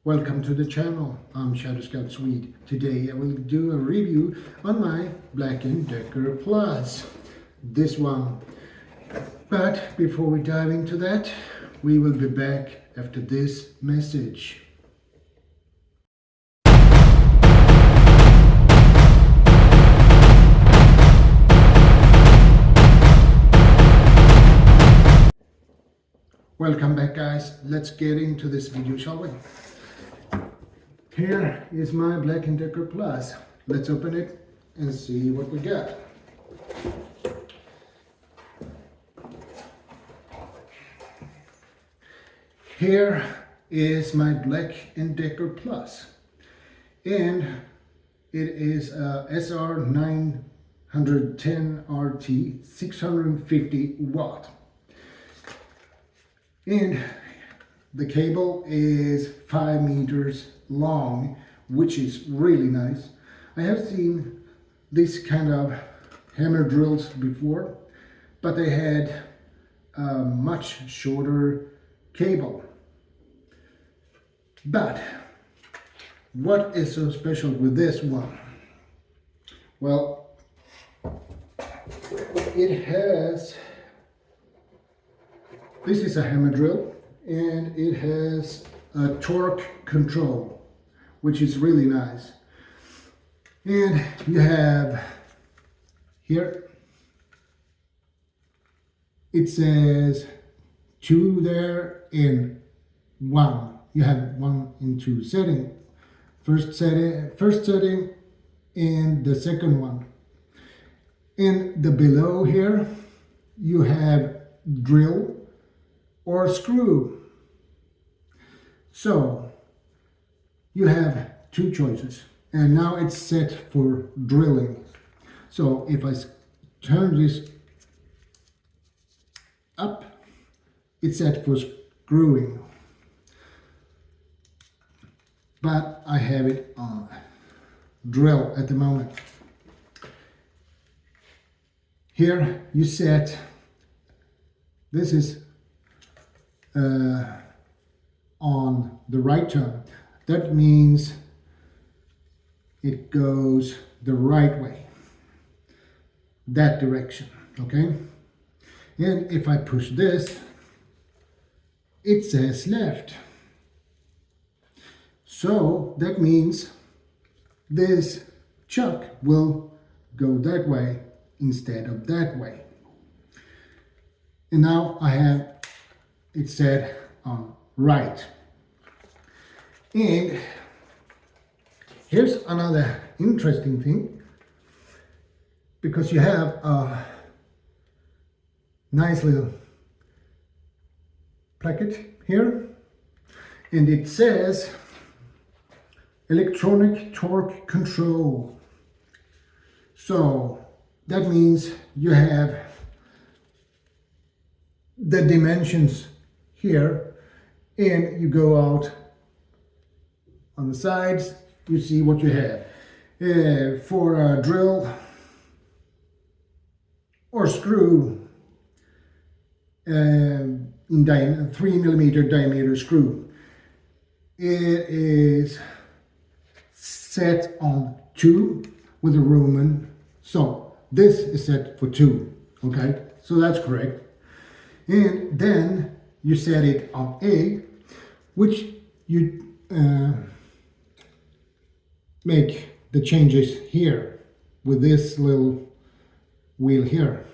Welcome to the channel. I'm Shadowscoutswede. Today I will do a review on my Black & Decker Plus. This one. But before we dive into that, we will be back after this message. Welcome back, guys. Let's get into this video, shall we? Here is my Black & Decker Plus. Let's open it and see what we got. Here is my Black & Decker Plus, and it is a SR910RT 650 watt. And the cable is 5 meters long, which is really nice. I have seen this kind of hammer drills before, but they had a much shorter cable. But what is so special with this one? Well, it has, this is a hammer drill, and it has a torque control, which is really nice. And you have here, it says 2 there and 1. You have 1 and 2 setting. First setting and the second one. In the below here, you have drill or screw. So you have 2 choices, and now it's set for drilling. So if I turn this up, it's set for screwing, but I have it on drill at the moment. Here you set, this is on the right turn. That means it goes the right way, that direction, okay? And if I push this, it says left. So that means this chuck will go that way instead of that way. And now I have it set on right. And here's another interesting thing, because you have a nice little placket here, and it says electronic torque control. So that means you have the dimensions here, and you go out on the sides, you see what you have. For a drill or screw, in 3mm diameter screw, it is set on 2 with a Roman. So this is set for 2, okay? So that's correct. And then you set it on A, which you make the changes here with this little wheel here.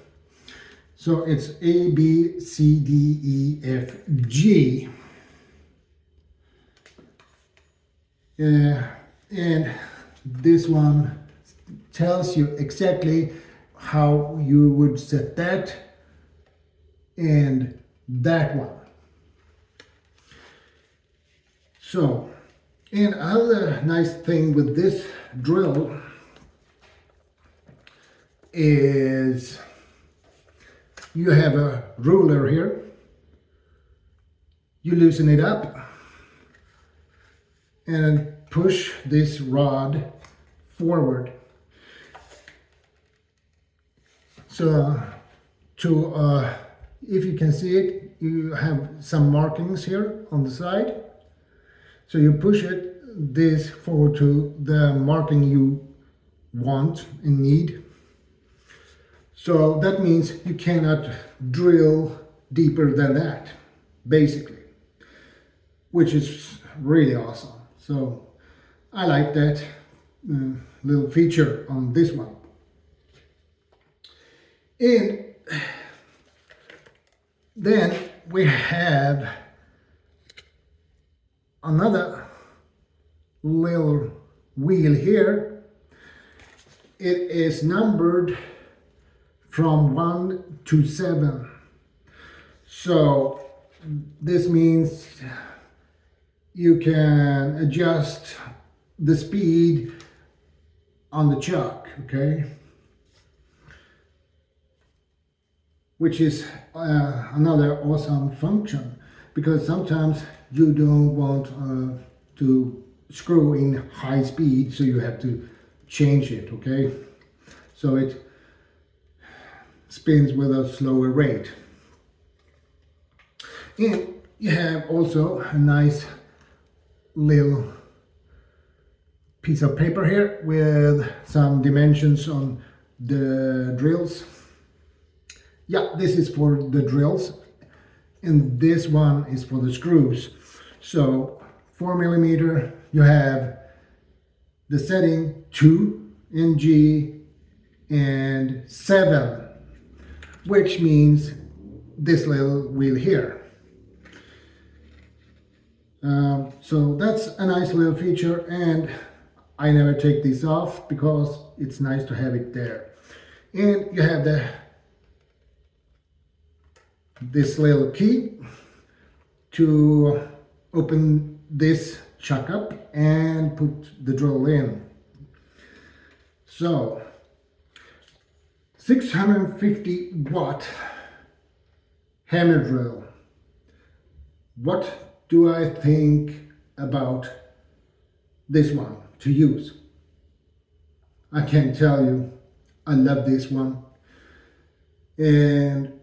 So it's A, B, C, D, E, F, G. And this one tells you exactly how you would set that and that one. So, and another nice thing with this drill is you have a ruler here. You loosen it up and push this rod forward. So if you can see it, you have some markings here on the side. So you push this forward to the marking you want and need. So that means you cannot drill deeper than that, basically, which is really awesome. So I like that little feature on this one. And then we have another little wheel here. It is numbered from 1 to 7. So this means you can adjust the speed on the chuck, okay? Which is another awesome function, because sometimes you don't want to screw in high speed, so you have to change it, okay? So it spins with a slower rate. And you have also a nice little piece of paper here with some dimensions on the drills. Yeah, this is for the drills, and this one is for the screws. So 4mm, you have the setting 2 in G and 7, which means this little wheel here. So that's a nice little feature, and I never take this off because it's nice to have it there. And you have this little key to open this chuck up and put the drill in. So 650 watt hammer drill. What do I think about this one to use? I can tell you, I love this one. And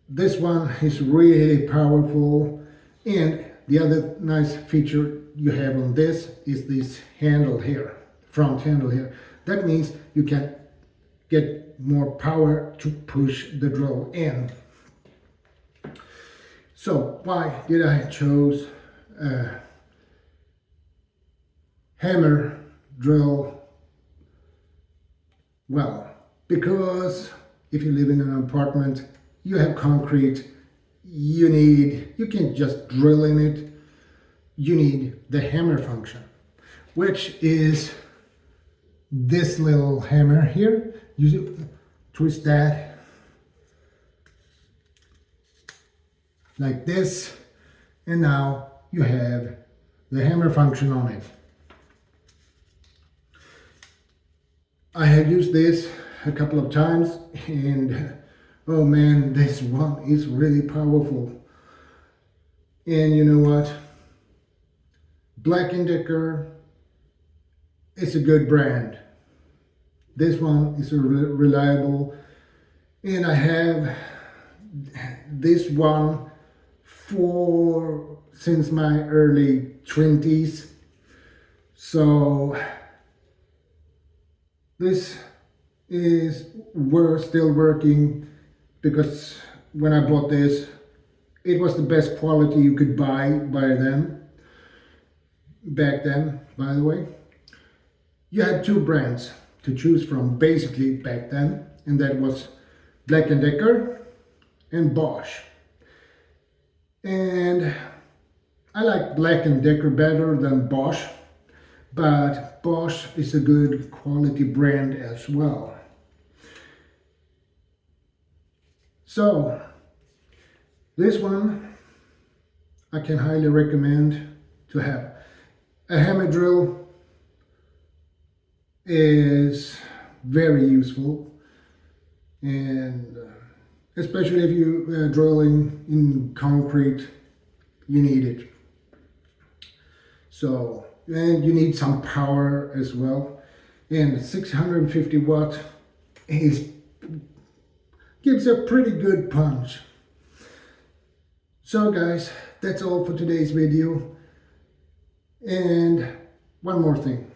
this one is really powerful. And the other nice feature you have on this is this handle here, front handle here. That means you can get more power to push the drill in. So why did I choose a hammer drill? Well, because if you live in an apartment, you have concrete, you can't just drill in it. You need the hammer function, which is this little hammer here. You twist that like this, and now you have the hammer function on it. I have used this a couple of times, and oh man, this one is really powerful. And you know what? Black & Decker is a good brand. This one is reliable, and I have this one since my early 20s. So this is still working, because when I bought this, it was the best quality you could buy back then, by the way. You had two brands to choose from basically back then, and that was Black & Decker and Bosch. And I like Black & Decker better than Bosch, but Bosch is a good quality brand as well. So this one I can highly recommend to have. A hammer drill is very useful, and especially if you drilling in concrete, you need it. So, and you need some power as well. And 650 watt gives a pretty good punch. So guys, that's all for today's video. And one more thing,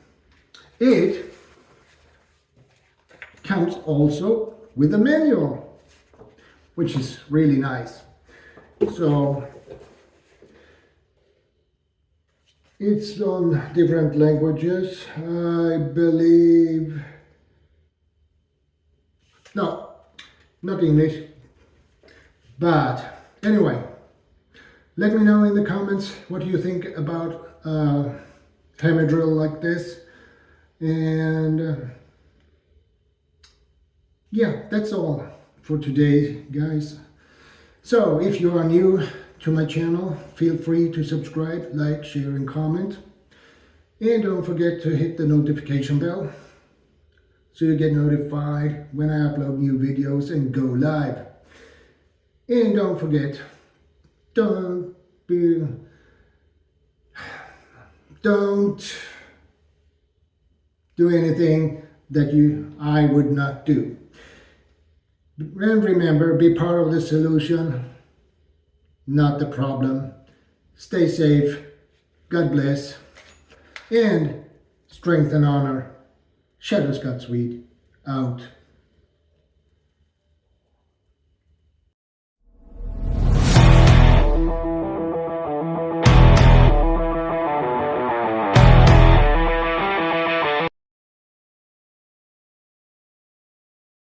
it comes also with a manual, which is really nice. So it's on different languages, I believe. No, not English. But anyway, let me know in the comments what you think about hammer drill like this. And yeah, that's all for today, guys. So if you are new to my channel, feel free to subscribe, like, share and comment. And don't forget to hit the notification bell so you get notified when I upload new videos and go live. And don't forget, don't do anything that I would not do. And remember, be part of the solution, not the problem. Stay safe, God bless, and strength and honor. Shadowscoutswede out.